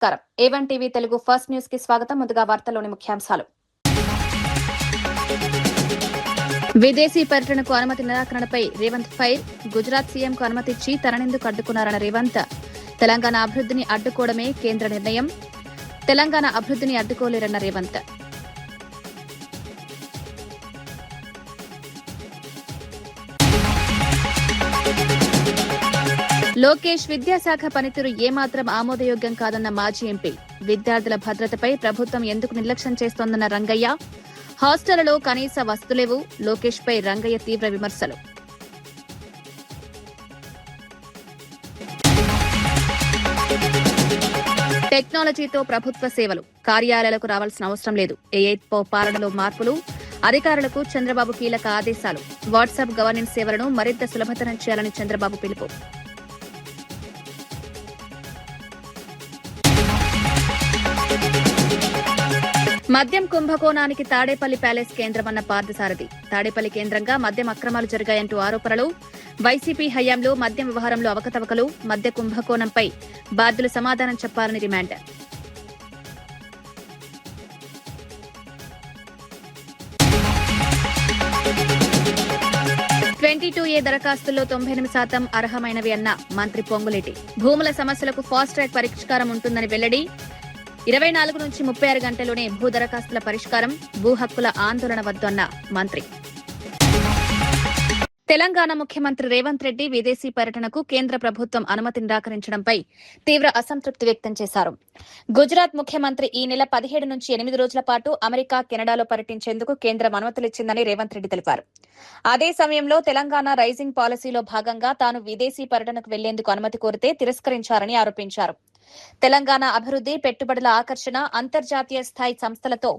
నమస్కారం. A1 TV Telugu first news కి స్వాగతం. ముందుగా వార్తల్లోని ముఖ్యాంశాలు. విదేశీ పర్యటనకు అనుమతి నిరాకరణపై రేవంత్ ఫైర్. గుజరాత్ సీఎంకు అనుమతి ఇచ్చి తననెందుకు అడ్డుకున్నారన్న రేవంత్. తెలంగాణ అభివృద్ధిని అడ్డుకోవడమే కేంద్ర నిర్ణయం. తెలంగాణ అభివృద్ధిని అడ్డుకోలేరన్న రేవంత్. లోకేష్ విద్యాశాఖ పనితీరు ఏమాత్రం ఆమోదయోగ్యం కాదన్న మాజీ ఎంపీ. విద్యార్థుల భద్రతపై ప్రభుత్వం ఎందుకు నిర్లక్ష్యం చేస్తోందన్న రంగయ్య. హాస్టళ్లలో కనీస వసతులేవు. లోకేష్ పై రంగయ్య తీవ్ర విమర్శలు. టెక్నాలజీతో ప్రభుత్వ సేవలు. కార్యాలయాలకు రావాల్సిన అవసరం లేదు. ఏ8 పాలనలో మార్పులు. అధికారులకు చంద్రబాబు కీలక ఆదేశాలు. వాట్సాప్ గవర్నెన్స్ సేవలను మరింత సులభతరం చేయాలని చంద్రబాబు పిలుపు. మద్యం కుంభకోణానికి తాడేపల్లి ప్యాలెస్ కేంద్రమన్న పార్థసారథి. తాడేపల్లి కేంద్రంగా మద్యం అక్రమాలు జరిగాయంటూ ఆరోపణలు. వైసీపీ హయాంలో మద్యం వ్యవహారంలో అవకతవకలు. మద్య కుంభకోణంపై బాధ్యులు సమాధానం చెప్పాలని డిమాండ్. ఏ దరఖాస్తుల్లో 98% అర్హమైనవి అన్న మంత్రి పొంగులేటి. భూముల సమస్యలకు ఫాస్ట్ ట్రాక్ పరిష్కారం ఉంటుందని వెల్లడి. 24 నుంచి 36 గంటల్లోనే భూ దరఖాస్తుల పరిష్కారం. భూ హక్కుల ఆందోళన వద్దు అన్న మంత్రి. తెలంగాణ ముఖ్యమంత్రి రేవంత్ రెడ్డి విదేశీ పర్యటనకు కేంద్ర ప్రభుత్వం అనుమతి నిరాకరించడంపై తీవ్ర అసంతృప్తి వ్యక్తం చేశారు. గుజరాత్ ముఖ్యమంత్రి ఈ నెల 17 నుంచి 8 రోజుల పాటు అమెరికా, కెనడాలో పర్యటించేందుకు కేంద్రం అనుమతులిచ్చిందని రేవంత్ రెడ్డి తెలిపారు. అదే సమయంలో తెలంగాణ రైజింగ్ పాలసీలో భాగంగా తాను విదేశీ పర్యటనకు వెళ్లేందుకు అనుమతి కోరితే తిరస్కరించారని ఆరోపించారు. తెలంగాణ అభివృద్ది, పెట్టుబడుల ఆకర్షణ, అంతర్జాతీయ స్థాయి సంస్థలతో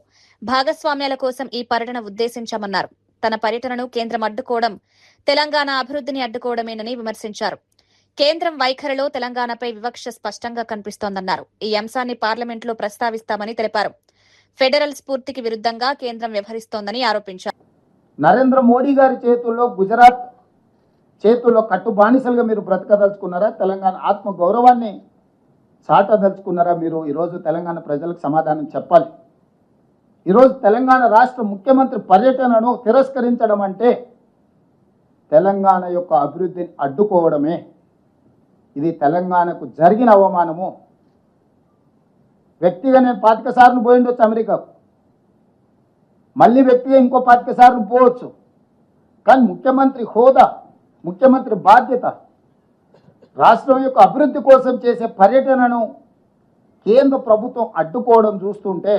భాగస్వామ్యాల కోసం ఈ పర్యటన ఉద్దేశించామన్నారు. తన పర్యటనను కేంద్రం అడ్డుకోవడం తెలంగాణ అభివృద్దిని అడ్డుకోవడమేనని విమర్శించారు. కేంద్రం వైఖరిలో తెలంగాణపై వివక్ష స్పష్టంగా కనిపిస్తోందన్నారు. ఈ అంశాన్ని పార్లమెంట్లో ప్రస్తావిస్తామని తెలిపారు. ఫెడరల్ స్ఫూర్తికి విరుద్ధంగా కేంద్రం వ్యవహరిస్తోందని ఆరోపించారు. నరేంద్ర మోడీ గారి చేతుల్లో, గుజరాత్ చేతుల్లో కట్టు బానిసలుగా మీరు బ్రతకదలుచుకున్నారా? తెలంగాణ ఆత్మ గౌరవాన్ని చాటదలుచుకున్నారా? మీరు ఈరోజు తెలంగాణ ప్రజలకు సమాధానం చెప్పాలి. ఈరోజు తెలంగాణ రాష్ట్ర ముఖ్యమంత్రి పర్యటనను తిరస్కరించడం అంటే తెలంగాణ యొక్క అభివృద్ధిని అడ్డుకోవడమే. ఇది తెలంగాణకు జరిగిన అవమానము. వ్యక్తిగా నేను 25 సార్లు పోయిండొచ్చు అమెరికాకు, మళ్ళీ వ్యక్తిగా ఇంకో 25 సార్లు పోవచ్చు. కానీ ముఖ్యమంత్రి హోదా, ముఖ్యమంత్రి బాధ్యత, రాష్ట్రం యొక్క అభివృద్ధి కోసం చేసే పర్యటనను కేంద్ర ప్రభుత్వం అడ్డుకోవడం చూస్తుంటే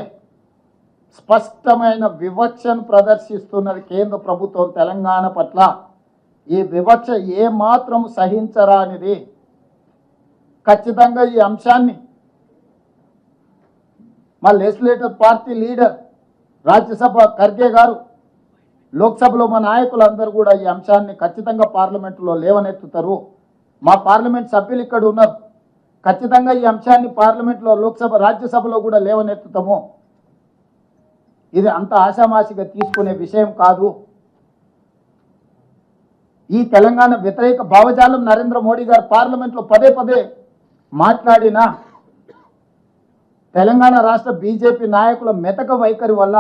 స్పష్టమైన వివక్షను ప్రదర్శిస్తున్నది కేంద్ర ప్రభుత్వం తెలంగాణ పట్ల. ఈ వివక్ష ఏమాత్రం సహించరానిది. ఖచ్చితంగా ఈ అంశాన్ని మా legislative party leader Rajya Sabha Kharge గారు, లోక్సభలో మా నాయకులందరూ కూడా ఈ అంశాన్ని ఖచ్చితంగా పార్లమెంటులో లేవనెత్తుతారు. మా పార్లమెంట్ సభ్యులు ఇక్కడ ఉన్నారు. ఖచ్చితంగా ఈ అంశాన్ని పార్లమెంట్లో, లోక్సభ, రాజ్యసభలో కూడా లేవనెత్తుతాము. ఇది అంత ఆషామాషిగా తీసుకునే విషయం కాదు. ఈ తెలంగాణ వ్యతిరేక భావజాలం నరేంద్ర మోడీ గారు పార్లమెంట్లో పదే పదే మాట్లాడినా తెలంగాణ రాష్ట్ర బీజేపీ నాయకుల మెతక వైఖరి వల్ల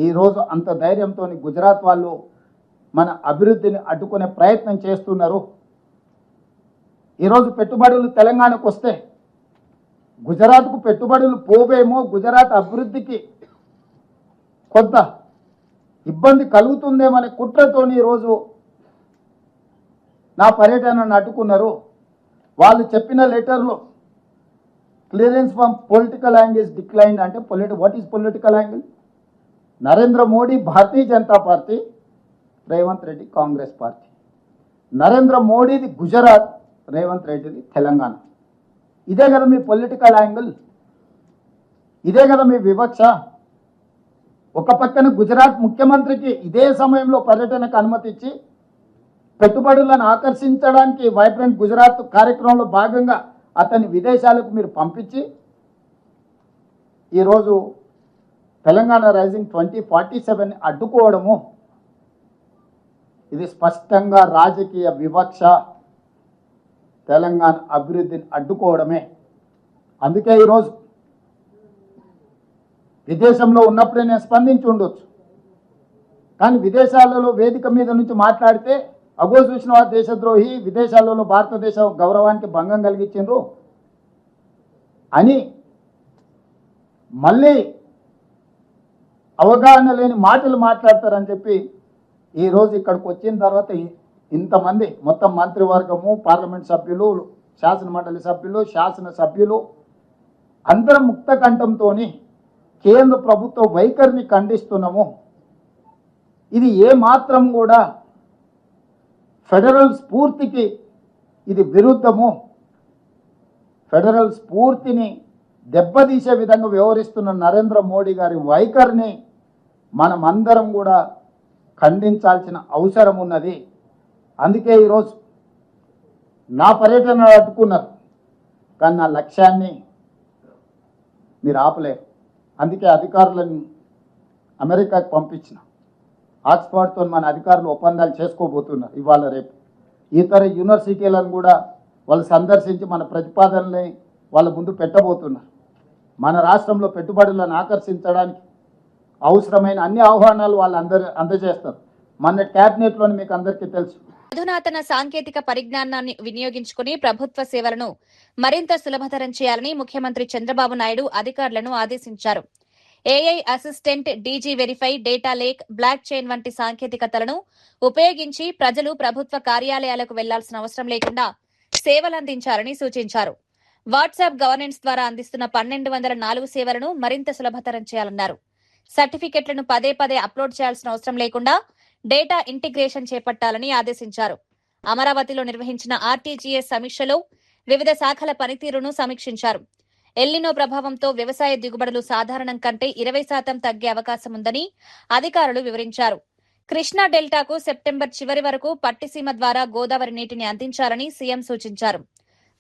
ఈరోజు అంత ధైర్యంతో గుజరాత్ వాళ్ళు మన అభివృద్ధిని అడ్డుకునే ప్రయత్నం చేస్తున్నారు. ఈరోజు పెట్టుబడులు తెలంగాణకు వస్తే గుజరాత్కు పెట్టుబడులు పోవేమో, గుజరాత్ అభివృద్ధికి కొంత ఇబ్బంది కలుగుతుందేమనే కుట్రతోని ఈరోజు నా పర్యటనను అడ్డుకున్నారు. వాళ్ళు చెప్పిన లెటర్లో clearance from political angle decline అంటే what is political angle? Narendra Modi Bharatiya Janata party, Revanth Reddy Congress party. Narendra మోడీది గుజరాత్, రేవంత్ రెడ్డిది తెలంగాణ. ఇదే కదా మీ పొలిటికల్ యాంగిల్? ఇదే కదా మీ వివక్ష? ఒక పక్కన గుజరాత్ ముఖ్యమంత్రికి ఇదే సమయంలో పర్యటనకు అనుమతి ఇచ్చి పెట్టుబడులను ఆకర్షించడానికి వైబ్రెంట్ గుజరాత్ కార్యక్రమంలో భాగంగా అతన్ని విదేశాలకు మీరు పంపించి ఈరోజు తెలంగాణ రైజింగ్ 2047 అడ్డుకోవడము, ఇది స్పష్టంగా రాజకీయ వివక్ష. తెలంగాణ అభివృద్ధిని అడ్డుకోవడమే. అందుకే ఈరోజు విదేశంలో ఉన్నప్పుడే నేను స్పందించి ఉండొచ్చు, కానీ విదేశాలలో వేదిక మీద నుంచి మాట్లాడితే అగో చూసిన వారు దేశద్రోహి, విదేశాలలో భారతదేశ గౌరవానికి భంగం కలిగించిండ్రు అని మళ్ళీ అవగాహన లేని మాటలు మాట్లాడతారని చెప్పి ఈరోజు ఇక్కడికి వచ్చిన తర్వాత ఇంతమంది మొత్తం మంత్రివర్గము, పార్లమెంట్ సభ్యులు, శాసనమండలి సభ్యులు, శాసనసభ్యులు అందరం ముక్త కంఠంతో కేంద్ర ప్రభుత్వ వైఖరిని ఖండిస్తున్నాము. ఇది ఏ మాత్రం కూడా ఫెడరల్ స్ఫూర్తికి ఇది విరుద్ధము. ఫెడరల్ స్ఫూర్తిని దెబ్బతీసే విధంగా వ్యవహరిస్తున్న నరేంద్ర మోడీ గారి వైఖరిని మనం అందరం కూడా ఖండించాల్సిన అవసరం ఉన్నది. అందుకే ఈరోజు నా పర్యటన అడ్డుకున్నారు, కానీ నా లక్ష్యాన్ని మీరు ఆపలేరు. అందుకే అధికారులను అమెరికాకు పంపించిన. ఆక్స్ఫర్డ్తో మన అధికారులు ఒప్పందాలు చేసుకోబోతున్నారు ఇవాళ రేపు. ఇతర యూనివర్సిటీలను కూడా వాళ్ళు సందర్శించి మన ప్రతిపాదనల్ని వాళ్ళ ముందు పెట్టబోతున్నారు. మన రాష్ట్రంలో పెట్టుబడులను ఆకర్షించడానికి అవసరమైన అన్ని ఆహ్వానాలు వాళ్ళు అందజేస్తారు. మన క్యాబినెట్లోని మీకు అందరికీ తెలుసు. అధునాతన సాంకేతిక పరిజ్ఞానాన్ని వినియోగించుకుని ప్రభుత్వ సేవలను మరింత సులభతరం చేయాలని ముఖ్యమంత్రి చంద్రబాబు నాయుడు అధికారులను ఆదేశించారు. AI assistant, DG verify, data lake, block chain వంటి సాంకేతికతలను ఉపయోగించి ప్రజలు ప్రభుత్వ కార్యాలయాలకు వెళ్లాల్సిన అవసరం లేకుండా సేవలందించాలని సూచించారు. వాట్సాప్ గవర్నెన్స్ ద్వారా అందిస్తున్న 1204 సేవలను మరింత సులభతరం చేయాలన్నారు. సర్టిఫికెట్లను పదే పదే అప్లోడ్ చేయాల్సిన అవసరం లేకుండా డేటా ఇంటిగ్రేషన్ చేపట్టాలని ఆదేశించారు. అమరావతిలో నిర్వహించిన ఆర్టీజీఎస్ సమీక్షలో వివిధ శాఖల పనితీరును సమీక్షించారు. ఎల్నినో ప్రభావంతో వ్యవసాయ దిగుబడులు సాధారణం కంటే 20% తగ్గే అవకాశం ఉందని అధికారులు వివరించారు. కృష్ణా డెల్టాకు సెప్టెంబర్ చివరి వరకు పట్టిసీమ ద్వారా గోదావరి నీటిని అందించాలని సీఎం సూచించారు.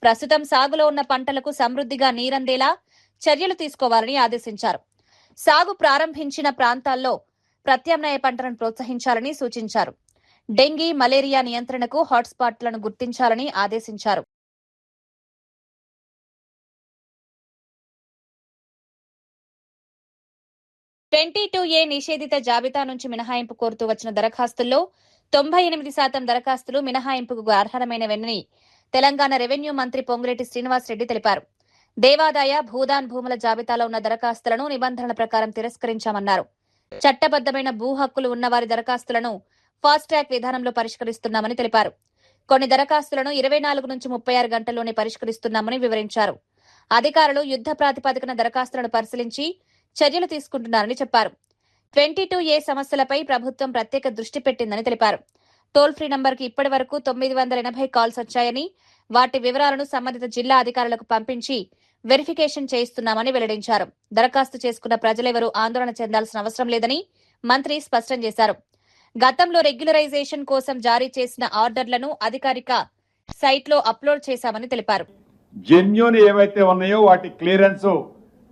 ప్రస్తుతం సాగులో ఉన్న పంటలకు సమృద్ధిగా నీరందేలా చర్యలు తీసుకోవాలని ఆదేశించారు. సాగు ప్రారంభించిన ప్రాంతాల్లో ప్రత్యామ్నాయ పంటలను ప్రోత్సహించాలని సూచించారు. డెంగీ, మలేరియా నియంత్రణకు హాట్స్పాట్లను గుర్తించాలని ఆదేశించారు. ఏ నిషేధిత జాబితా నుంచి మినహాయింపు కోరుతూ వచ్చిన దరఖాస్తుల్లో 98% దరఖాస్తులు మినహాయింపుకు అర్హమైనవని తెలంగాణ రెవెన్యూ మంత్రి పొంగులేటి శ్రీనివాసరెడ్డి తెలిపారు. దేవాదాయ, భూదాన్ భూముల జాబితాలో ఉన్న దరఖాస్తులను నిబంధనల ప్రకారం తిరస్కరించామన్నారు. చట్టబద్దమైన భూ హక్కులు ఉన్నవారి దరఖాస్తులను ఫాస్ట్ ట్రాక్ విధానంలో పరిష్కరిస్తున్నామని తెలిపారు. కొన్ని దరఖాస్తులను 24 నుంచి 36 గంటల్లోనే పరిష్కరిస్తున్నామని వివరించారు. అధికారులు యుద్ధ ప్రాతిపదికన దరఖాస్తులను పరిశీలించి చర్యలు తీసుకుంటున్నారని చెప్పారు. 22A సమస్యలపై ప్రభుత్వం ప్రత్యేక దృష్టి పెట్టిందని తెలిపారు. టోల్ ఫ్రీ నంబర్కు ఇప్పటి వరకు 980 కాల్స్ వచ్చాయని, వాటి వివరాలను సంబంధిత జిల్లా అధికారులకు పంపించి వెరిఫికేషన్ చేయిస్తున్నామని వెల్లడించారు. దరఖాస్తు చేసుకున్న ప్రజలెవరూ ఆందోళన చెందాల్సిన అవసరం లేదని మంత్రి స్పష్టం చేశారు. గతంలో రెగ్యులరైజేషన్ కోసం జారీ చేసిన ఆర్డర్లను అధికారిక సైట్లో అప్లోడ్ చేశామని తెలిపారు. జెన్యూన్ ఏవైతే ఉన్నాయో వాటి క్లియరెన్స్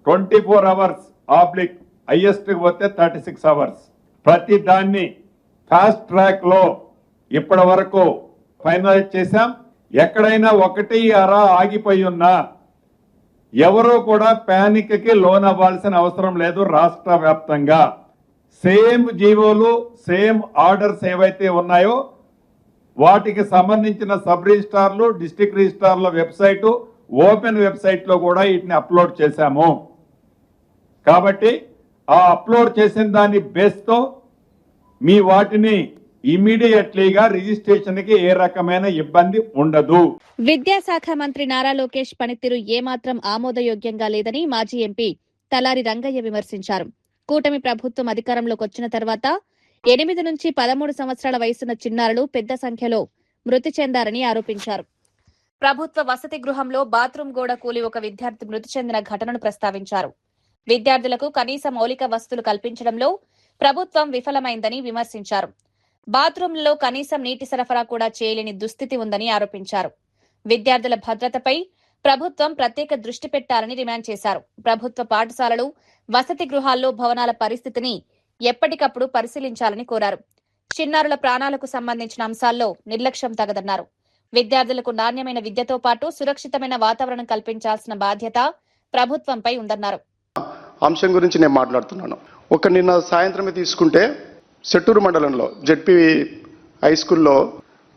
24 అవర్స్ ఆబ్లిక్ హైయెస్ట్ పోతే 36 అవర్స్. ప్రతి దాన్ని ఫాస్ట్ ట్రాక్ లో ఇప్పటి వరకు ఫైనలైజ్ చేశాం. ఎక్కడైనా 1 ఆగిపోయి ఉన్నా ఎవరూ కూడా ప్యానిక్ కి లోన్ అవ్వాల్సిన అవసరం లేదు. రాష్ట్ర వ్యాప్తంగా సేమ్ జీవోలు, సేమ్ ఆర్డర్స్ ఏవైతే ఉన్నాయో వాటికి సంబంధించిన సబ్ రిజిస్ట్రార్లు, డిస్ట్రిక్ట్ రిజిస్ట్రార్ల వెబ్సైట్, ఓపెన్ వెబ్సైట్ లో కూడా వీటిని అప్లోడ్ చేశాము. కాబట్టి ఆ అప్లోడ్ చేసిన దాని బేస్ తో మీ వాటిని ఇమీడియట్లీగా రిజిస్ట్రేషన్ కి ఏ రకమైన ఇబ్బంది ఉండదు. విద్యాశాఖ మంత్రి నారా లోకేష్ పనితీరు ఏమాత్రం ఆమోదయోగ్యంగా లేదని మాజీ ఎంపీ తలారి రంగయ్య విమర్శించారు. కూటమి ప్రభుత్వం అధికారంలోకి వచ్చిన తర్వాత 8 నుంచి 13 సంవత్సరాల వయసున్న చిన్నారులు పెద్ద సంఖ్యలో మృతి చెందారని ఆరోపించారు. ప్రభుత్వ వసతి గృహంలో బాత్రూం గోడ కూలి ఒక విద్యార్థి మృతి చెందిన ఘటనను ప్రస్తావించారు. విద్యార్థులకు కనీస మౌలిక వసతులు కల్పించడంలో ప్రభుత్వం విఫలమైందని విమర్శించారు. బాత్రూంలలో కనీసం నీటి సరఫరా కూడా చేయలేని దుస్థితి ఉందని ఆరోపించారు. విద్యార్థుల భద్రతపై ప్రభుత్వం ప్రత్యేక దృష్టి పెట్టాలని డిమాండ్ చేశారు. ప్రభుత్వ పాఠశాలలు, వసతి గృహాల్లో భవనాల పరిస్థితిని ఎప్పటికప్పుడు పరిశీలించాలని కోరారు. చిన్నారుల ప్రాణాలకు సంబంధించిన అంశాల్లో నిర్లక్ష్యం తగదన్నారు. విద్యార్థులకు నాణ్యమైన విద్యతో పాటు సురక్షితమైన వాతావరణం కల్పించాల్సిన బాధ్యత ప్రభుత్వంపై ఉందన్నారు. అంశం గురించి నేను మాట్లాడుతున్నాను. నిన్న సాయంత్రమే తీసుకుంటే సెట్టూరు మండలంలో జెడ్పీ హై స్కూల్లో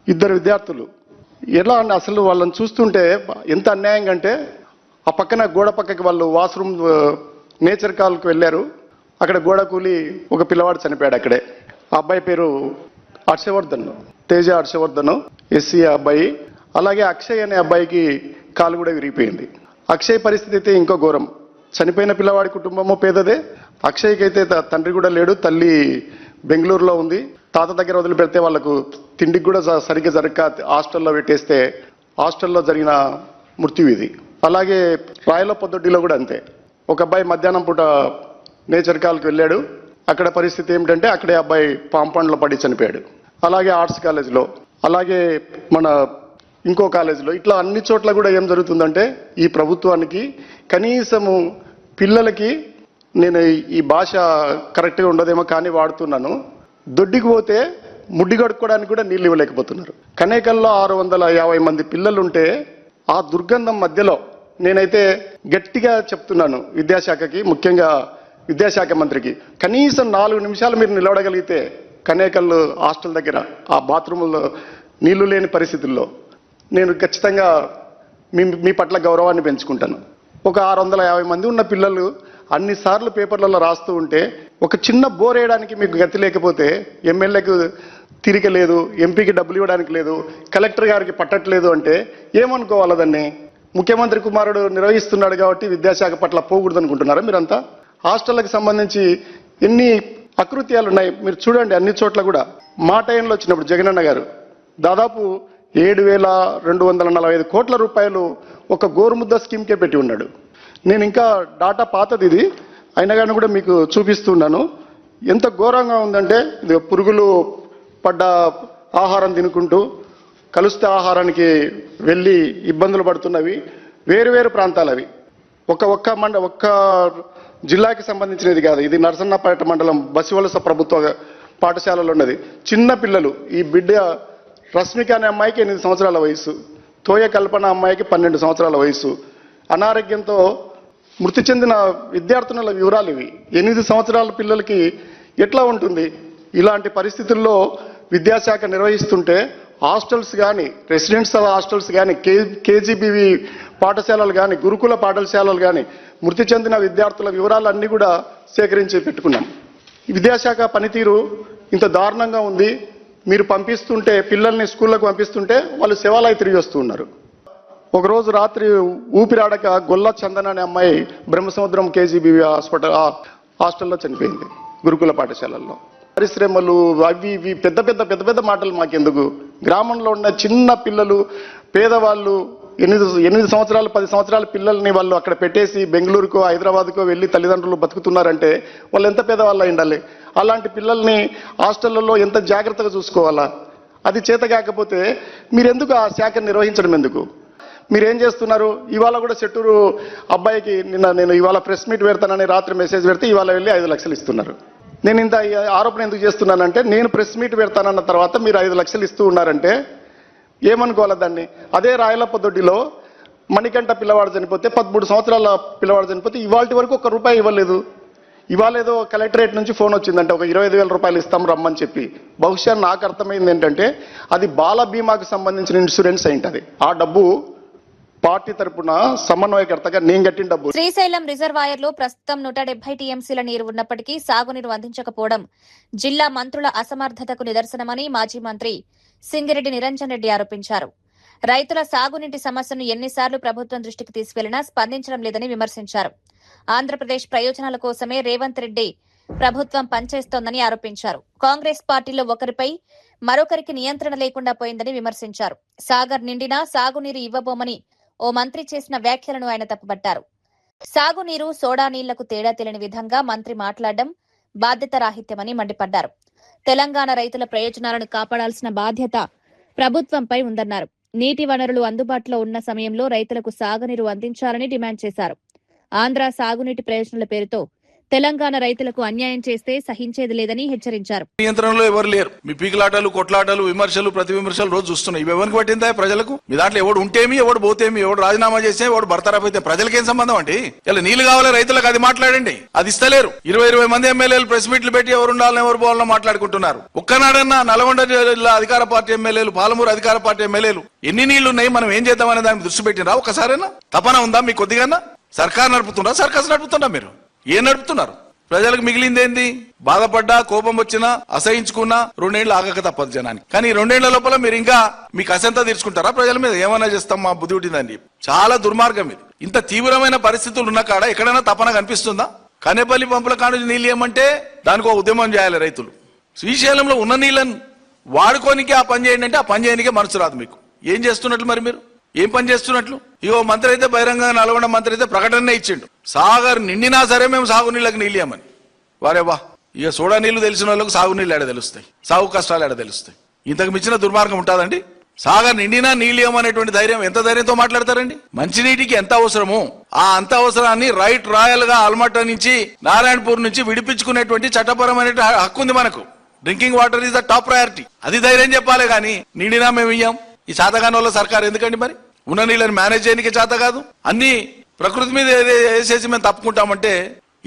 2 విద్యార్థులు ఎలా అని అసలు వాళ్ళని చూస్తుంటే ఎంత అన్యాయంగా అంటే, ఆ పక్కన గోడ పక్కకి వాళ్ళు వాష్రూమ్ నేచర్ కాల్కి వెళ్ళారు. అక్కడ గోడ కూలి ఒక పిల్లవాడు చనిపోయాడు అక్కడే. ఆ అబ్బాయి పేరు తేజ హర్షవర్ధన్, ఎస్సీ అబ్బాయి. అలాగే అక్షయ్ అనే అబ్బాయికి కాలు కూడా విరిగిపోయింది. అక్షయ్ పరిస్థితి అయితే ఇంకో ఘోరం. చనిపోయిన పిల్లవాడి కుటుంబము పేదదే. అక్షయ్కి అయితే తండ్రి కూడా లేడు, తల్లి బెంగళూరులో ఉంది. తాత దగ్గర వదిలిపెడితే వాళ్ళకు తిండికి కూడా సరిగ్గా జరగక హాస్టల్లో పెట్టేస్తే హాస్టల్లో జరిగిన మృత్యు ఇది. అలాగే రాయల పొద్దుడ్డిలో కూడా అంతే. ఒక అబ్బాయి మధ్యాహ్నం పూట నేచర్ కాల్కి వెళ్ళాడు. అక్కడ పరిస్థితి ఏమిటంటే అక్కడే అబ్బాయి పాంపండ్లో పడి చనిపోయాడు. అలాగే ఆర్ట్స్ కాలేజీలో, అలాగే మన ఇంకో కాలేజీలో, ఇట్లా అన్ని చోట్ల కూడా ఏం జరుగుతుందంటే ఈ ప్రభుత్వానికి కనీసము పిల్లలకి, నేను ఈ భాష కరెక్ట్గా ఉండదేమో కానీ వాడుతున్నాను, దొడ్డికి పోతే ముడ్డి కడుక్కోవడానికి కూడా నీళ్ళు ఇవ్వలేకపోతున్నారు. కనేకల్లో 650 మంది పిల్లలుంటే ఆ దుర్గంధం మధ్యలో నేనైతే గట్టిగా చెప్తున్నాను విద్యాశాఖకి, ముఖ్యంగా విద్యాశాఖ మంత్రికి, కనీసం 4 నిమిషాలు మీరు నిలబడగలిగితే కనేకల్ హాస్టల్ దగ్గర ఆ బాత్రూంలో నీళ్లు లేని పరిస్థితుల్లో నేను ఖచ్చితంగా మీ పట్ల గౌరవాన్ని పెంచుకుంటాను. ఒక 650 మంది ఉన్న పిల్లలు అన్నిసార్లు పేపర్లలో రాస్తూ ఉంటే ఒక చిన్న బోర్ వేయడానికి మీకు గతి లేకపోతే, ఎమ్మెల్యేకు తిరిక లేదు, ఎంపీకి డబ్బులు ఇవ్వడానికి లేదు, కలెక్టర్ గారికి పట్టట్లేదు అంటే ఏమనుకోవాలి దాన్ని? ముఖ్యమంత్రి కుమారుడు నిర్వహిస్తున్నాడు కాబట్టి విద్యాశాఖ పట్ల పోకూడదు అనుకుంటున్నారా మీరంతా? హాస్టళ్లకు సంబంధించి ఎన్ని అకృత్యాలు ఉన్నాయి మీరు చూడండి. అన్ని చోట్ల కూడా మా టైంలో వచ్చినప్పుడు జగనన్న గారు దాదాపు 7,245 కోట్ల రూపాయలు ఒక గోరుముద్ద స్కీమ్కే పెట్టి ఉన్నాడు. నేను ఇంకా డాటా పాతది ఇది అయినా కానీ కూడా మీకు చూపిస్తున్నాను. ఎంత ఘోరంగా ఉందంటే, ఇది పురుగులు పడ్డ ఆహారం తినుకుంటూ కలుస్తే ఆహారానికి వెళ్ళి ఇబ్బందులు పడుతున్నవి వేరు ప్రాంతాలు అవి. ఒక్క జిల్లాకి సంబంధించినది కాదు ఇది. నరసన్నపేట మండలం బసివలస ప్రభుత్వ పాఠశాలలో ఉన్నది. చిన్న పిల్లలు, ఈ బిడ్డ రశ్మిక అనే అమ్మాయికి 8 సంవత్సరాల వయసు, తోయ కల్పన అమ్మాయికి 12 సంవత్సరాల వయసు. అనారోగ్యంతో మృతి చెందిన విద్యార్థుల వివరాలు ఇవి. 8 సంవత్సరాల పిల్లలకి ఎట్లా ఉంటుంది? ఇలాంటి పరిస్థితుల్లో విద్యాశాఖ నిర్వహిస్తుంటే హాస్టల్స్ కానీ, రెసిడెన్షియల్ హాస్టల్స్ కానీ, కేజీబీవి పాఠశాలలు కానీ, గురుకుల పాఠశాలలు కానీ మృతి చెందిన విద్యార్థుల వివరాలన్నీ కూడా సేకరించి పెట్టుకున్నాం. విద్యాశాఖ పనితీరు ఇంత దారుణంగా ఉంది. మీరు పంపిస్తుంటే, పిల్లల్ని స్కూళ్ళకు పంపిస్తుంటే వాళ్ళు శివాలయ తిరిగి వస్తూ ఉన్నారు. ఒకరోజు రాత్రి ఊపిరాడక గొల్ల చందన అనే అమ్మాయి బ్రహ్మసముద్రం కేజీబీవి హాస్టల్లో చనిపోయింది. గురుకుల పాఠశాలల్లో పరిశ్రమలు అవి ఇవి పెద్ద మాటలు మాకెందుకు? గ్రామంలో ఉన్న చిన్న పిల్లలు, పేదవాళ్ళు, 8 సంవత్సరాలు 10 సంవత్సరాల పిల్లల్ని వాళ్ళు అక్కడ పెట్టేసి బెంగళూరుకో హైదరాబాద్కో వెళ్ళి తల్లిదండ్రులు బతుకుతున్నారంటే వాళ్ళు ఎంత పేదవాళ్ళు అయి ఉండాలి? అలాంటి పిల్లల్ని హాస్టళ్లలో ఎంత జాగ్రత్తగా చూసుకోవాలా? అది చేత కాకపోతే మీరెందుకు ఆ శాఖను నిర్వహించడం ఎందుకు? మీరేం చేస్తున్నారు? ఇవాళ కూడా సెట్టూరు అబ్బాయికి నేను ఇవాళ ప్రెస్ మీట్ పెడతానని రాత్రి మెసేజ్ పెడితే ఇవాళ వెళ్ళి 5 లక్షలు ఇస్తున్నారు. నేను ఇంత ఆరోపణ ఎందుకు చేస్తున్నానంటే, నేను ప్రెస్ మీట్ పెడతానన్న తర్వాత మీరు 5 లక్షలు ఇస్తూ ఉన్నారంటే ఏమనుకోవాలి దాన్ని? అదే రాయల పొద్దుటిలో మణికంఠ పిల్లవాడు చనిపోతే, 13 సంవత్సరాల పిల్లవాడు చనిపోతే ఇవాళ వరకు ₹1 ఇవ్వలేదు. ఇవాళ ఏదో కలెక్టరేట్ నుంచి ఫోన్ వచ్చిందంటే ఒక 25,000 రూపాయలు ఇస్తాం రమ్మని చెప్పి. బహుశా నాకు అర్థమైంది ఏంటంటే అది బాల బీమాకు సంబంధించిన ఇన్సూరెన్స్ అయింటది. ఆ డబ్బు పార్టీ తరపున సమన్వయకర్తగా నేను కట్టిన డబ్బు. శ్రీశైలం రిజర్వాయర్ లో ప్రస్తుతం 170 టీఎంసీల నీరు ఉన్నప్పటికీ సాగునీరు అందించకపోవడం జిల్లా మంత్రుల అసమర్థతకు నిదర్శనమని మాజీ మంత్రి సింగిరెడ్డి నిరంజన్ రెడ్డి ఆరోపించారు. రైతుల సాగునీటి సమస్యను ఎన్నిసార్లు ప్రభుత్వం దృష్టికి తీసుకెళ్లినా స్పందించడం లేదని విమర్శించారు. ఆంధ్రప్రదేశ్ ప్రయోజనాల కోసమే రేవంత్ రెడ్డి ప్రభుత్వం పనిచేస్తోందని ఆరోపించారు. కాంగ్రెస్ పార్టీలో ఒకరిపై మరొకరికి నియంత్రణ లేకుండా పోయిందని విమర్శించారు. సాగర్ నిండినా సాగునీరు ఇవ్వబోమని ఓ మంత్రి చేసిన వ్యాఖ్యలను ఆయన తప్పుపట్టారు. సాగునీరు, సోడా నీళ్లకు తేడా తెలియని విధంగా మంత్రి మాట్లాడడం బాధ్యత రాహిత్యమని మండిపడ్డారు. తెలంగాణ రైతుల ప్రయోజనాలను కాపాడాల్సిన బాధ్యత ప్రభుత్వంపై ఉందన్నారు. నీటి వనరులు అందుబాటులో ఉన్న సమయంలో రైతులకు సాగునీరు అందించాలని డిమాండ్ చేశారు. ఆంధ్ర సాగునీటి ప్రయోజనాల పేరుతో తెలంగాణ రైతులకు అన్యాయం చేస్తే సహించేది లేదని హెచ్చరించారు. నియంత్రణలో ఎవరు లేరు. మీ పీకులాటలు, కొట్లాటలు, విమర్శలు, ప్రతి విమర్శలు రోజు చూస్తున్నాయి. ఇవి ఎవరికి పట్టిందా? ప్రజలకు. మీ దాంట్లో ఎవడు ఉంటేమి, ఎవడు పోతేమి, ఎవడు రాజీనామా చేస్తే, ఎవడు బర్తరఫ్ అయితే ప్రజలకేం సంబంధం అండి? ఇలా నీళ్లు కావాలి రైతులకు, అది మాట్లాడండి. అది ఇస్తలేరు. 20 మంది ఎమ్మెల్యేలు ప్రెస్ మీట్లు పెట్టి ఎవరు ఉండాలని ఎవరు పోవాలని మాట్లాడుకుంటున్నారు. ఒక్కనాడన్నా నల్గొండ జిల్లా అధికార పార్టీ ఎమ్మెల్యేలు, పాలమూరు అధికార పార్టీ ఎమ్మెల్యేలు ఎన్ని నీళ్లు ఉన్నాయి, మనం ఏం చేద్దామనే దాన్ని దృష్టి పెట్టినరా? ఒక్కసారైనా తపన ఉందా మీకు? కొద్దిగా సర్కార్ నడుపుతుండ్రా, సర్కస్ నడుపుతుండ్రా? మీరు ఏం నడుపుతున్నారు? ప్రజలకు మిగిలిందేంది? బాధపడ్డా, కోపం వచ్చినా, అసహించుకున్నా 2 ఏళ్లు ఆగక తప్పదు జనానికి. కానీ ఈ 2 ఏళ్ల లోపల మీరు ఇంకా మీకు అసంతా తీర్చుకుంటారా ప్రజల మీద? ఏమన్నా చేస్తాం, మా బుద్ధి ఉంటుందని. చాలా దుర్మార్గం ఇది. ఇంత తీవ్రమైన పరిస్థితులు ఉన్న కాడ ఎక్కడైనా తపన కనిపిస్తుందా? కనేపల్లి పంపుల కాడ నీళ్ళు ఏమంటే దానికి ఒక ఉద్యమం చేయాలి రైతులు. శ్రీశైలంలో ఉన్న నీళ్ళని వాడుకోనికి ఆ పని చేయండి అంటే ఆ పని చేయడానికే మనసు రాదు మీకు. ఏం చేస్తున్నట్లు మరి మీరు? ఏం పని చేస్తున్నట్లు? ఇగో మంత్రి అయితే బహిరంగంగా నల్గొండ మంత్రి అయితే ప్రకటనే ఇచ్చిండు, సాగర్ నిండినా సరే మేము సాగునీళ్ళకి నీళ్ళు ఇవ్వమని. వారే వా, ఇక సోడా నీళ్లు తెలిసిన వాళ్ళకు సాగునీళ్ళు ఎడ తెలుస్తాయి, సాగు కష్టాలు ఎడ తెలుస్తాయి. ఇంతకు మించిన దుర్మార్గం ఉంటుందండి? సాగర్ నిండినా నీళ్ళు ఇవ్వమనేటువంటి ధైర్యం, ఎంత ధైర్యంతో మాట్లాడతారండి? మంచినీటికి ఎంత అవసరమో ఆ అంత అవసరాన్ని రైట్ రాయల్ గా ఆల్మట్ట నుంచి, నారాయణపూర్ నుంచి విడిపించుకునేటువంటి చట్టపరమైన హక్కు ఉంది మనకు. Drinking water is the top priority. అది ధైర్యం చెప్పాలి. కానీ నిండినా మేము ఇయ్యాం. ఈ చేతగాని వాళ్ళ సర్కార్ ఎందుకండి మరి? ఉన్న నీళ్ళని మేనేజ్ చేయడానికి చేత కాదు, అన్ని ప్రకృతి మీద వేసేసి మేము తప్పుకుంటామంటే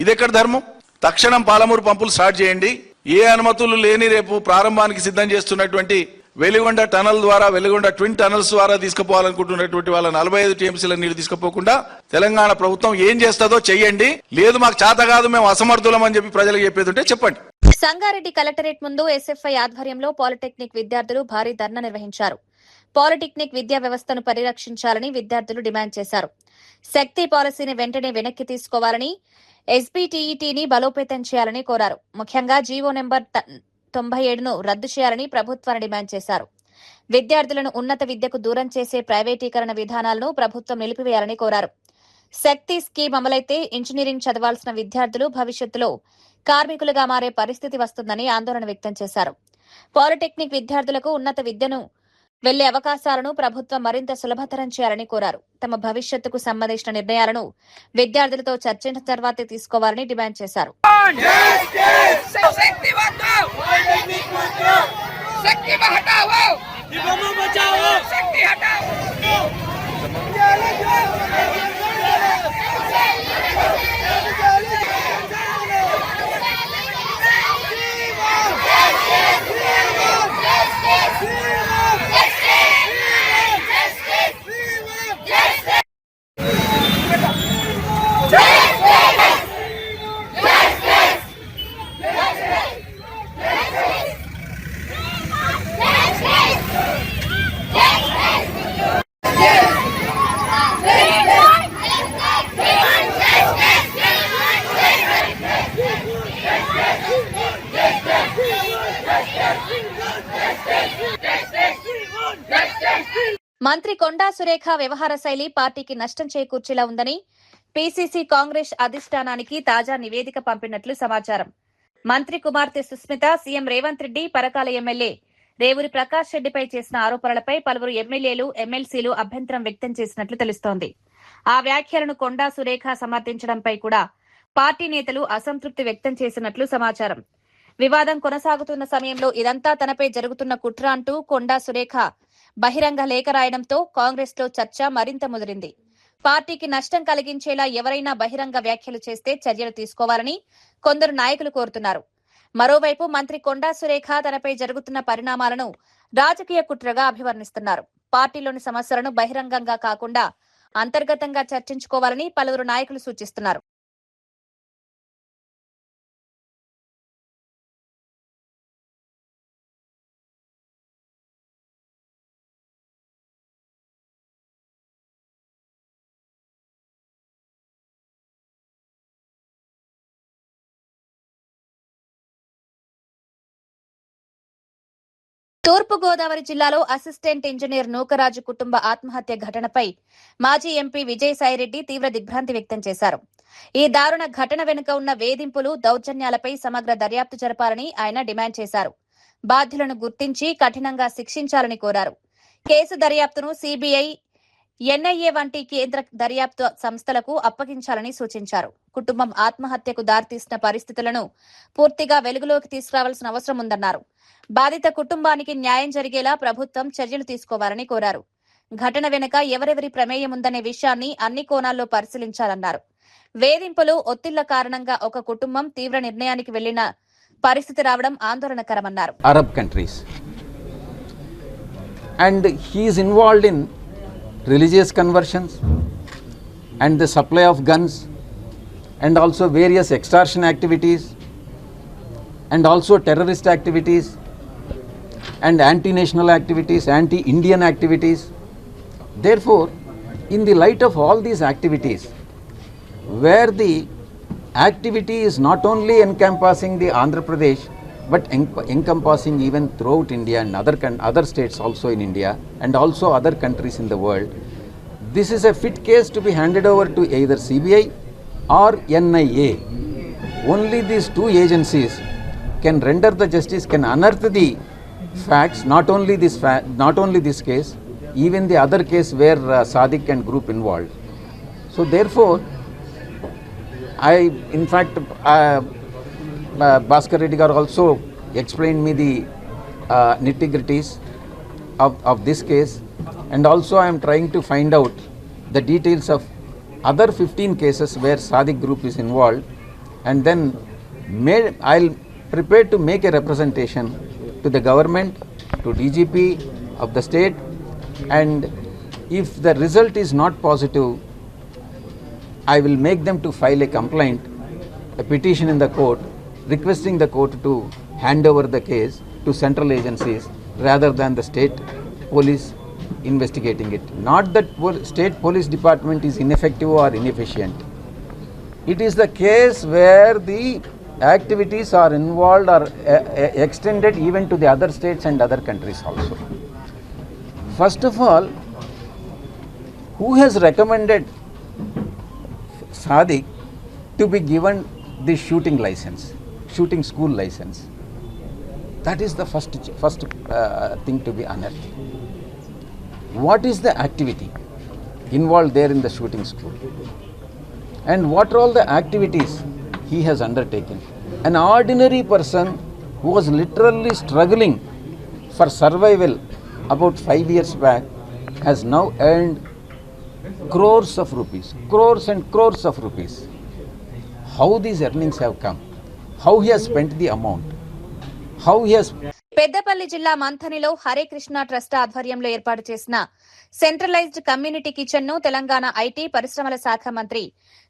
ఇది ఎక్కడ ధర్మం? తక్షణం పాలమూరు పంపులు స్టార్ట్ చేయండి. ఏ అనుమతులు లేని రేపు ప్రారంభానికి సిద్ధం చేస్తున్నటువంటి వెలిగొండ టనల్ ద్వారా, వెలిగొండ ట్విన్ టనల్స్ ద్వారా తీసుకుపోవాలనుకుంటున్నటువంటి వాళ్ళ 45 టీఎంసీల నీళ్లు తీసుకుపోకుండా తెలంగాణ ప్రభుత్వం ఏం చేస్తుందో చెయ్యండి. లేదు మాకు చేత కాదు, మేము అసమర్థులం అని చెప్పి ప్రజలకు చెప్పేది ఉంటే చెప్పండి. సంగారెడ్డి కలెక్టరేట్ ముందు ఎస్ఎఫ్ఐ ఆధ్వర్యంలో పాలిటెక్నిక్ విద్యార్థులు భారీ ధర్నా నిర్వహించారు. పాలిటెక్నిక్ విద్యా వ్యవస్థను పరిరక్షించాలని విద్యార్థులు డిమాండ్ చేశారు. శక్తి పాలసీని వెంటనే వెనక్కి తీసుకోవాలని, ఎస్బీటీఈటీని బలోపేతం చేయాలని కోరారు. ముఖ్యంగా జీవో నెంబర్ 97ను రద్దు చేయాలని ప్రభుత్వాన్ని డిమాండ్ చేశారు. విద్యార్థులను ఉన్నత విద్యకు దూరం చేసే ప్రైవేటీకరణ విధానాలను ప్రభుత్వం నిలిపివేయాలని కోరారు. శక్తి స్కీమ్ అమలైతే ఇంజనీరింగ్ చదవాల్సిన విద్యార్థులు భవిష్యత్తులో కార్మికులుగా మారే పరిస్థితి వస్తుందని ఆందోళన వ్యక్తం చేశారు. పాలిటెక్నిక్ విద్యార్థులకు ఉన్నత విద్యను వెళ్లే అవకాశాలను ప్రభుత్వం మరింత సులభతరం చేయాలని కోరారు. తమ భవిష్యత్తుకు సంబంధించిన నిర్ణయాలను విద్యార్థులతో చర్చించిన తర్వాతే తీసుకోవాలని డిమాండ్ చేశారు. మంత్రి కొండా సురేఖ వ్యవహార శైలి పార్టీకి నష్టం చేకూర్చేలా ఉందని పీసీసీ కాంగ్రెస్ అధిష్టానానికి తాజా నివేదిక పంపినట్లు సమాచారం. మంత్రి కుమార్తె సుస్మిత సీఎం రేవంత్ రెడ్డి, పరకాల ఎమ్మెల్యే రేవూరి ప్రకాష్ రెడ్డిపై చేసిన ఆరోపణలపై పలువురు ఎమ్మెల్యేలు, ఎమ్మెల్సీలు అభ్యంతరం వ్యక్తం చేసినట్లు తెలుస్తోంది. ఆ వ్యాఖ్యలను కొండా సురేఖ సమర్థించడంపై కూడా పార్టీ నేతలు అసంతృప్తి వ్యక్తం చేసినట్లు సమాచారం. వివాదం కొనసాగుతున్న సమయంలో ఇదంతా తనపై జరుగుతున్న కుట్ర అంటూ కొండా సురేఖ బహిరంగ లేఖ రాయడంతో కాంగ్రెస్ లో చర్చ మరింత ముదిరింది. పార్టీకి నష్టం కలిగించేలా ఎవరైనా బహిరంగ వ్యాఖ్యలు చేస్తే చర్యలు తీసుకోవాలని కొందరు నాయకులు కోరుతున్నారు. మరోవైపు మంత్రి కొండా సురేఖ తనపై జరుగుతున్న పరిణామాలను రాజకీయ కుట్రగా అభివర్ణిస్తున్నారు. పార్టీలోని సమస్యలను బహిరంగంగా కాకుండా అంతర్గతంగా చర్చించుకోవాలని పలువురు నాయకులు సూచిస్తున్నారు. తూర్పుగోదావరి జిల్లాలో అసిస్టెంట్ ఇంజనీర్ నూకరాజు కుటుంబ ఆత్మహత్య ఘటనపై మాజీ ఎంపీ విజయసాయిరెడ్డి తీవ్ర దిగ్భ్రాంతి వ్యక్తం చేశారు. ఈ దారుణ ఘటన వెనుక ఉన్న వేధింపులు, దౌర్జన్యాలపై సమగ్ర దర్యాప్తు జరపాలని ఆయన డిమాండ్ చేశారు. బాధ్యులను గుర్తించి కఠినంగా శిక్షించాలని కోరారు. కేసు దర్యాప్తును సీబీఐ, ఎన్ఐఏ వంటి కేంద్ర దర్యాప్తు సంస్థలకు అప్పగించాలని సూచించారు. కుటుంబం ఆత్మహత్యకు దారితీసిన పరిస్థితులను పూర్తిగా వెలుగులోకి తీసుకురావాల్సిన అవసరం ఉందన్నారు. బాధిత కుటుంబానికి న్యాయం జరిగేలా ప్రభుత్వం చర్యలు తీసుకోవాలని కోరారు. ఘటన వెనుక ఎవరెవరి ప్రమేయం ఉందనే విషయాన్ని అన్ని కోణాల్లో పరిశీలించాలన్నారు. వేధింపులు, ఒత్తిళ్ల కారణంగా ఒక కుటుంబం తీవ్ర నిర్ణయానికి వెళ్లిన పరిస్థితి రావడం ఆందోళనకరమన్నారు. Arab countries, and he is involved in religious conversions and the supply of guns and also various extortion activities and also terrorist activities and anti-national activities, anti-Indian activities. Therefore, in the light of all these activities, where the activity is not only encompassing the Andhra Pradesh but encompassing even throughout India and other states also in India and also other countries in the world, this is a fit case to be handed over to either CBI or NIA. Only these two agencies can render the justice, can unearth the facts, not only this case, even the other case where Sadiq and group involved. So therefore, Bhaskar Reddy garu also explained me the nitty-gritties of this case, and also I am trying to find out the details of other 15 cases where Sadiq group is involved, and then I'll prepare to make a representation to the government, to DGP of the state, and if the result is not positive, I will make them to file a complaint, a petition in the court, requesting the court to hand over the case to central agencies rather than the state police investigating it. Not that state police department is ineffective or inefficient. It is the case where the activities are involved or extended even to the other states and other countries also. First of all, who has recommended Sadiq to be given the shooting license, shooting school license? That is the first thing to be unearthed. What is the activity involved there in the shooting school? And what are all the activities he has undertaken? An ordinary person who was literally struggling for survival about 5 years back has now earned crores of rupees, crores and crores of rupees. How these earnings have come? How he has spent the amount? How he has... Peddapalli జిల్లా మంథనిలో Hare Krishna trust ఆధ్వర్యంలో ఏర్పాటు చేసిన centralised community kitchen ను Telangana IT పరిశ్రమల శాఖ మంత్రి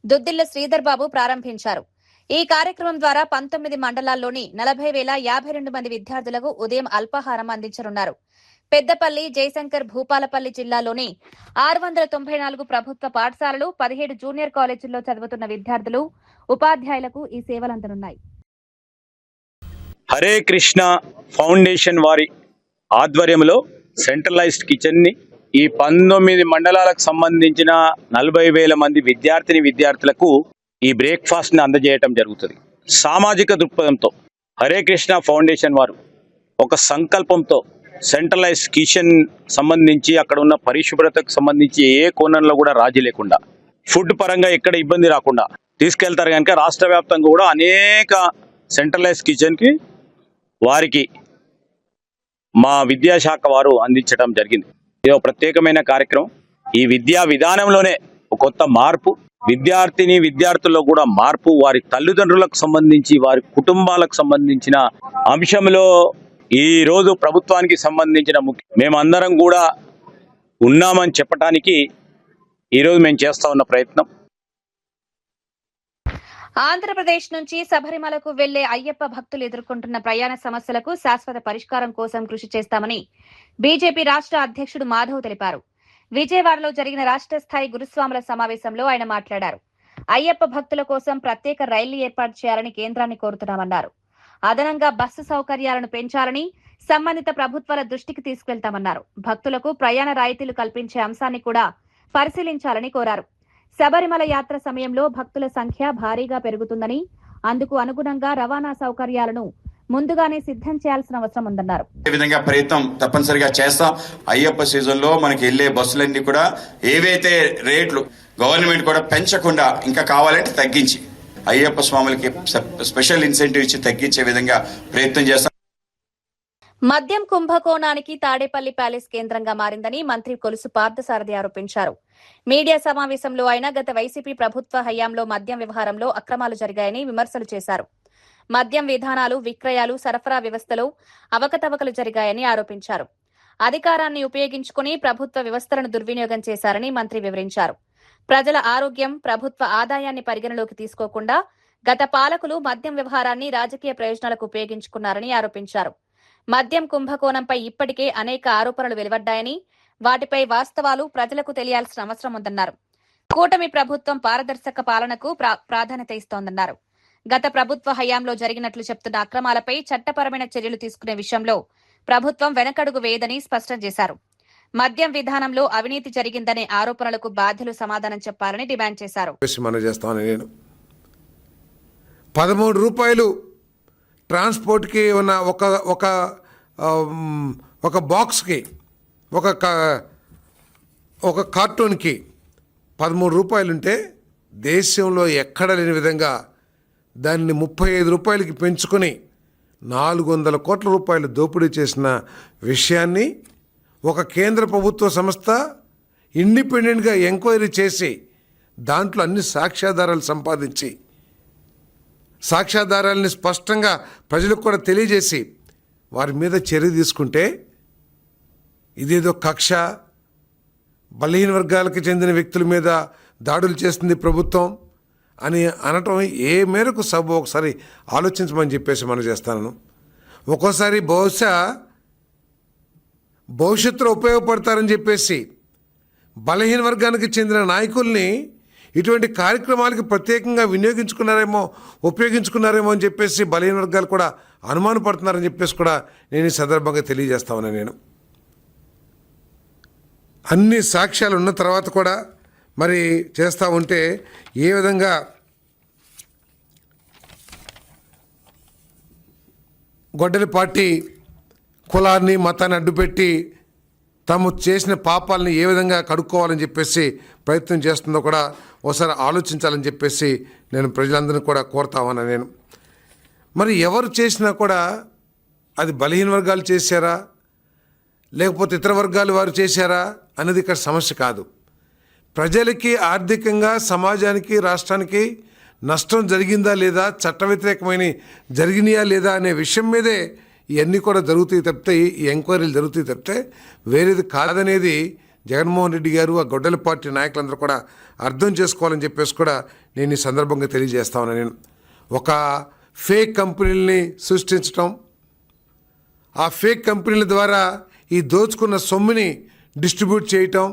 దుద్దిళ్ల శ్రీధర్ బాబు ప్రారంభించారు. ఈ కార్యక్రమం ద్వారా 19 మండలాల్లోని 40,052 మంది విద్యార్థులకు ఉదయం అల్పాహారం అందించనున్నారు. పెద్దపల్లి, జయశంకర్, భూపాలపల్లి జిల్లాలోని 694 ప్రభుత్వ పాఠశాలలు, 17 జూనియర్ కాలేజీల్లో చదువుతున్న విద్యార్థులు, ఉపాధ్యాయులకు ఈ సేవలందనున్నాయి. హరే కృష్ణ ఫౌండేషన్ వారి ఆధ్వర్యంలో సెంట్రలైజ్డ్ కిచెన్ ని ఈ 19 మండలాలకు సంబంధించిన 40,000 మంది విద్యార్థులకు ఈ బ్రేక్ఫాస్ట్ ని అందజేయటం జరుగుతుంది. సామాజిక దృక్పథంతో హరే కృష్ణ ఫౌండేషన్ వారు ఒక సంకల్పంతో సెంట్రలైజ్డ్ కిచెన్ సంబంధించి అక్కడ ఉన్న పరిశుభ్రతకు సంబంధించి ఏ కోణంలో కూడా రాజీ లేకుండా, ఫుడ్ పరంగా ఎక్కడ ఇబ్బంది రాకుండా తీసుకెళ్తారు. కనుక రాష్ట్ర వ్యాప్తంగా కూడా అనేక సెంట్రలైజ్డ్ కిచెన్ కి వారికి మా విద్యాశాఖ వారు అందించడం జరిగింది. ఇది ఒక ప్రత్యేకమైన కార్యక్రమం. ఈ విద్యా విధానంలోనే ఒక కొత్త మార్పు, విద్యార్థుల్లో కూడా మార్పు, వారి తల్లిదండ్రులకు సంబంధించి, వారి కుటుంబాలకు సంబంధించిన అంశంలో ఈ రోజు ప్రభుత్వానికి సంబంధించిన మేమందరం కూడా ఉన్నామని చెప్పడానికి ఈరోజు మేము చేస్తా ఉన్న ప్రయత్నం. ఆంధ్రప్రదేశ్ నుంచి శబరిమలకు వెళ్లే అయ్యప్ప భక్తులు ఎదుర్కొంటున్న ప్రయాణ సమస్యలకు శాశ్వత పరిష్కారం కోసం కృషి చేస్తామని బీజేపీ రాష్ట్ర అధ్యక్షుడు మాధవ్ తెలిపారు. విజయవాడలో జరిగిన రాష్ట్ర స్థాయి గురుస్వాముల సమావేశంలో ఆయన మాట్లాడారు. అయ్యప్ప భక్తుల కోసం ప్రత్యేక రైళ్లు ఏర్పాటు చేయాలని కేంద్రాన్ని కోరుతున్నామన్నారు. అదనంగా బస్సు సౌకర్యాలను పెంచాలని సంబంధిత ప్రభుత్వాల దృష్టికి తీసుకెళ్తామన్నారు. భక్తులకు ప్రయాణ రాయితీలు కల్పించే అంశాన్ని కూడా పరిశీలించాలని కోరారు. శబరిమల యాత్ర సమయంలో భక్తుల సంఖ్య భారీగా పెరుగుతుందని, అందుకు అనుగుణంగా రవాణా సౌకర్యాలను ముందుగానే సిద్ధం చేయాల్సిన అవసరం ఉందన్నారు. ఈ విధంగా ప్రయత్నం తప్పనిసరిగా చేస్తాం. అయ్యప్ప సీజన్ లో మనకి వెళ్లే బస్సులన్నీ కూడా ఏవైతే రేట్లు గవర్నమెంట్ కూడా పెంచకుండా ఇంకా కావాలంటే తగ్గించి అయ్యప్ప స్వాములకి స్పెషల్ ఇన్సెంటివ్ ఇచ్చి తగ్గించే విధంగా ప్రయత్నం చేస్తాం. మద్యం కుంభకోణానికి తాడేపల్లి ప్యాలెస్ కేంద్రంగా మారిందని మంత్రి కొలుసు పార్థసారథి ఆరోపించారు. మీడియా సమావేశంలో ఆయన గత వైసీపీ ప్రభుత్వ హయాంలో మద్యం వ్యవహారంలో అక్రమాలు జరిగాయని విమర్శలు చేశారు. మద్యం విధానాలు, విక్రయాలు, సరఫరా వ్యవస్థలో అవకతవకలు జరిగాయని ఆరోపించారు. అధికారాన్ని ఉపయోగించుకుని ప్రభుత్వ వ్యవస్థలను దుర్వినియోగం చేశారని మంత్రి వివరించారు. ప్రజల ఆరోగ్యం, ప్రభుత్వ ఆదాయాన్ని పరిగణలోకి తీసుకోకుండా గత పాలకులు మద్యం వ్యవహారాన్ని రాజకీయ ప్రయోజనాలకు ఉపయోగించుకున్నారని ఆరోపించారు. మద్యం కుంభకోణంపై ఇప్పటికే అనేక ఆరోపణలు వెలువడ్డాయని, వాటిపై వాస్తవాలు ప్రజలకు తెలియాల్సిన అవసరం ఉందన్నారు. కూటమి ప్రభుత్వం పారదర్శక పాలనకు ప్రాధాన్యత ఇస్తోందన్నారు. గత ప్రభుత్వ హయాంలో జరిగినట్లు చెప్తున్న అక్రమాలపై చట్టపరమైన చర్యలు తీసుకునే విషయంలో ప్రభుత్వం వెనకడుగు వేయదని స్పష్టం చేశారు. మద్యం విధానంలో అవినీతి జరిగిందనే ఆరోపణలకు బాధ్యులు సమాధానం చెప్పాలని డిమాండ్ చేశారు. 13 రూపాయలు ట్రాన్స్పోర్ట్కి ఉన్న ఒక బాక్స్కి ఒక కార్టూన్కి 13 రూపాయలుంటే దేశంలో ఎక్కడ లేని విధంగా దాన్ని 35 రూపాయలకి పెంచుకొని 400 కోట్ల రూపాయలు దోపిడీ చేసిన విషయాన్ని ఒక కేంద్ర ప్రభుత్వ సంస్థ ఇండిపెండెంట్గా ఎంక్వైరీ చేసి దాంట్లో అన్ని సాక్ష్యాధారాలు సంపాదించి సాక్ష్యాధారాలని స్పష్టంగా ప్రజలకు కూడా తెలియజేసి వారి మీద చర్య తీసుకుంటే ఇదేదో కక్ష, బలహీన వర్గాలకు చెందిన వ్యక్తుల మీద దాడులు చేస్తుంది ప్రభుత్వం అని అనటం ఏ మేరకు సభ ఒకసారి ఆలోచించమని చెప్పేసి మనం చేస్తాను. ఒక్కోసారి భవిష్యత్తులో ఉపయోగపడతారని చెప్పేసి బలహీన వర్గానికి చెందిన నాయకుల్ని ఇటువంటి కార్యక్రమాలకి ప్రత్యేకంగా ఉపయోగించుకున్నారేమో అని చెప్పేసి బలహీన వర్గాలు కూడా అనుమానపడుతున్నారని చెప్పేసి కూడా నేను ఈ సందర్భంగా తెలియజేస్తా ఉన్నాను. నేను అన్ని సాక్ష్యాలు ఉన్న తర్వాత కూడా మరి చేస్తూ ఉంటే ఏ విధంగా గొడ్డలి పార్టీ కులాన్ని, మతాన్ని అడ్డుపెట్టి తాము చేసిన పాపాలని ఏ విధంగా కడుక్కోవాలని చెప్పేసి ప్రయత్నం చేస్తుందో కూడా ఒకసారి ఆలోచించాలని చెప్పేసి నేను ప్రజలందరినీ కూడా కోరుతామన్నా. నేను మరి ఎవరు చేసినా కూడా అది బలహీన వర్గాలు చేశారా లేకపోతే ఇతర వర్గాలు వారు చేశారా అనేది ఇక్కడ సమస్య కాదు. ప్రజలకి ఆర్థికంగా, సమాజానికి, రాష్ట్రానికి నష్టం జరిగిందా లేదా, చట్ట వ్యతిరేకమైన జరిగినాయా లేదా అనే విషయం మీదే ఇవన్నీ కూడా జరుగుతాయి తప్పితే, ఈ ఎంక్వైరీలు జరుగుతాయి తప్పితే వేరేది కాదనేది జగన్మోహన్ రెడ్డి గారు, ఆ గొడ్డలి పార్టీ నాయకులందరూ కూడా అర్థం చేసుకోవాలని చెప్పేసి కూడా నేను ఈ సందర్భంగా తెలియజేస్తా ఉన్నాను. నేను ఒక ఫేక్ కంపెనీలని సృష్టించడం, ఆ ఫేక్ కంపెనీల ద్వారా ఈ దోచుకున్న సొమ్ముని డిస్ట్రిబ్యూట్ చేయటం,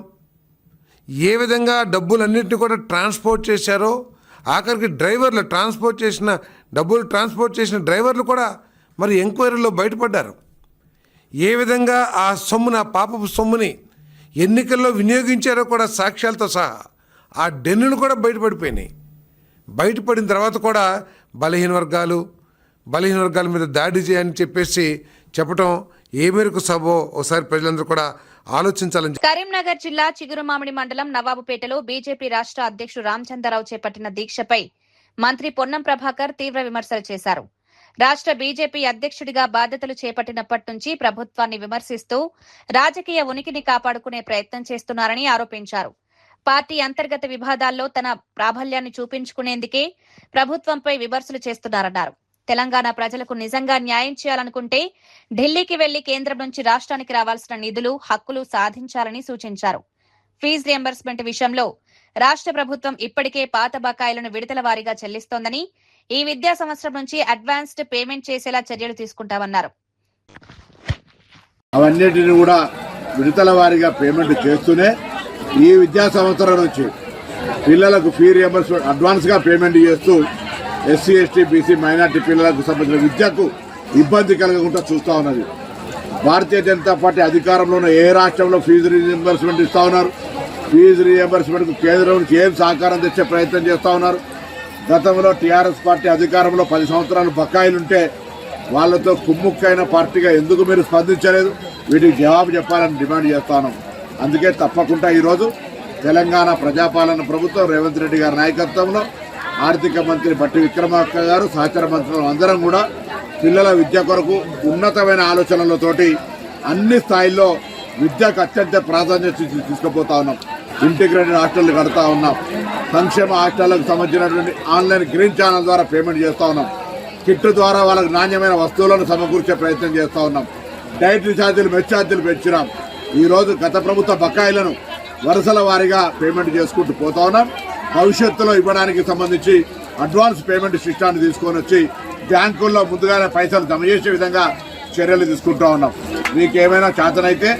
ఏ విధంగా డబ్బులన్నింటినీ కూడా ట్రాన్స్పోర్ట్ చేశారో, ఆఖరికి డ్రైవర్లు ట్రాన్స్పోర్ట్ చేసిన డ్రైవర్లు కూడా మరి ఎంక్వైరీలో బయటపడ్డారు. ఏ విధంగా ఆ సొమ్ముని, ఆ పాపపు సొమ్ముని ఎన్నికల్లో వినియోగించారో కూడా సాక్ష్యాలతో సహా ఆ డెన్నులు కూడా బయటపడిపోయినాయి. బయటపడిన తర్వాత కూడా బలహీన వర్గాల మీద దాడి చేయని చెప్పేసి చెప్పడం ఏ మేరకు సభో ఒకసారి ప్రజలందరూ కూడా ఆలోచించాలని. కరీంనగర్ జిల్లా చిగురుమామిడి మండలం నవాబుపేటలో బీజేపీ రాష్ట్ర అధ్యక్షుడు రామచంద్రరావు చేపట్టిన దీక్షపై మంత్రి పొన్నం ప్రభాకర్ తీవ్ర విమర్శలు చేశారు. రాష్ట్ర బీజేపీ అధ్యక్షుడిగా బాధ్యతలు చేపట్టినప్పటి నుంచి ప్రభుత్వాన్ని విమర్శిస్తూ రాజకీయ ఉనికిని కాపాడుకునే ప్రయత్నం చేస్తున్నారని ఆరోపించారు. పార్టీ అంతర్గత వివాదాల్లో తన ప్రాబల్యాన్ని చూపించుకునేందుకే ప్రభుత్వంపై విమర్శలు చేస్తున్నారన్నారు. తెలంగాణ ప్రజలకు నిజంగా న్యాయం చేయాలనుకుంటే ఢిల్లీకి వెళ్లి కేంద్రం నుంచి రాష్ట్రానికి రావాల్సిన నిధులు, హక్కులు సాధించాలని సూచించారు. ఫీజు రియంబర్స్మెంట్ విషయంలో రాష్ట్ర ప్రభుత్వం ఇప్పటికే పాత బకాయిలను విడతల వారీగా చెల్లిస్తోందని, ఈ విద్యా సంవత్సరం నుంచి అడ్వాన్స్డ్ పేమెంట్ చేసేలా చర్యలు తీసుకుంటామన్నారు. అవన్నిటిని కూడా విడతల వారీగా పేమెంట్ చేస్తూనే ఈ విద్యా సంవత్సరం నుంచి పిల్లలకు ఫీ రియంబర్స్మెంట్ అడ్వాన్స్గా పేమెంట్ చేస్తూ ఎస్సీ, ఎస్టీ, బీసీ, మైనార్టీ పిల్లలకు సంబంధించిన విద్యకు ఇబ్బంది కలగకుండా చూస్తూ ఉన్నది. భారతీయ జనతా పార్టీ అధికారంలోనే ఏ రాష్ట్రంలో ఫీజు రియంబర్స్మెంట్ ఇస్తూ ఉన్నారు. ఫీజు రియంబర్స్మెంట్కు కేంద్రం నుంచి ఏం సహకారం తెచ్చే ప్రయత్నం చేస్తూ ఉన్నారు. గతంలో టీఆర్ఎస్ పార్టీ అధికారంలో 10 సంవత్సరాలు బకాయిలుంటే వాళ్ళతో కుమ్ముక్కైన పార్టీగా ఎందుకు మీరు స్పందించలేదు? వీటికి జవాబు చెప్పాలని డిమాండ్ చేస్తాను. అందుకే తప్పకుండా ఈరోజు తెలంగాణ ప్రజాపాలన ప్రభుత్వం రేవంత్ రెడ్డి గారి నాయకత్వంలో ఆర్థిక మంత్రి బట్టి విక్రమార్క గారు, సహచర మంత్రులు అందరం కూడా పిల్లల విద్య కొరకు ఉన్నతమైన ఆలోచనలతోటి అన్ని స్థాయిల్లో విద్యకు అత్యంత ప్రాధాన్యత తీసుకుపోతా ఉన్నాం. ఇంటిగ్రేటెడ్ హాస్టళ్లు కడతా ఉన్నాం. సంక్షేమ హాస్టళ్లకు సంబంధించినటువంటి ఆన్లైన్ గ్రీన్ ఛానల్ ద్వారా పేమెంట్ చేస్తూ ఉన్నాం. కిట్ ద్వారా వాళ్ళకు నాణ్యమైన వస్తువులను సమకూర్చే ప్రయత్నం చేస్తూ ఉన్నాం. డైటరీ ఛార్జీలు, మెస్ ఛార్జీలు పెంచినాం. ఈరోజు గత ప్రభుత్వ బకాయిలను వరుసల వారీగా పేమెంట్ చేసుకుంటూ పోతా ఉన్నాం. భవిష్యత్తులో ఇవ్వడానికి సంబంధించి అడ్వాన్స్ పేమెంట్ సిస్టాన్ని తీసుకొని వచ్చి బ్యాంకుల్లో ముందుగానే పైసలు జమ చేసే విధంగా చర్యలు తీసుకుంటూ ఉన్నాం. మీకేమైనా చేతనైతే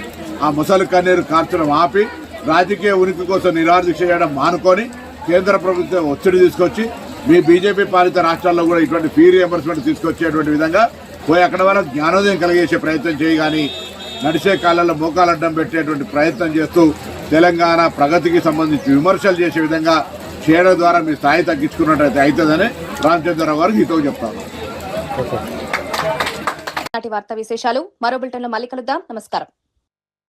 ఆ ముసలి కన్నీరు కార్చడం ఆపి రాజకీయ ఉనికి కోసం నిరాదీక్ష చేయడం మానుకొని కేంద్ర ప్రభుత్వం ఒత్తిడి తీసుకొచ్చి మీ బీజేపీ పాలిత రాష్ట్రాల్లో కూడా ఇటువంటి ఫీ రియంబర్స్మెంట్ తీసుకొచ్చేటువంటి విధంగా పోయి అక్కడ వరకు జ్ఞానోదయం కలిగేసే ప్రయత్నం చేయి, కానీ నడిచే కాలంలో మోకాలు అడ్డం పెట్టేటువంటి ప్రయత్నం చేస్తూ తెలంగాణ ప్రగతికి సంబంధించి విమర్శలు చేసే విధంగా చేయడం ద్వారా మీ స్థాయి తగ్గించుకున్నట్టయితే అవుతుందని రామచంద్రరావు గారికి హితవు చెప్తాను. వార్తా విశేషాలు మరో బులెటిన్లో మళ్ళీ కలుద్దాం. నమస్కారం.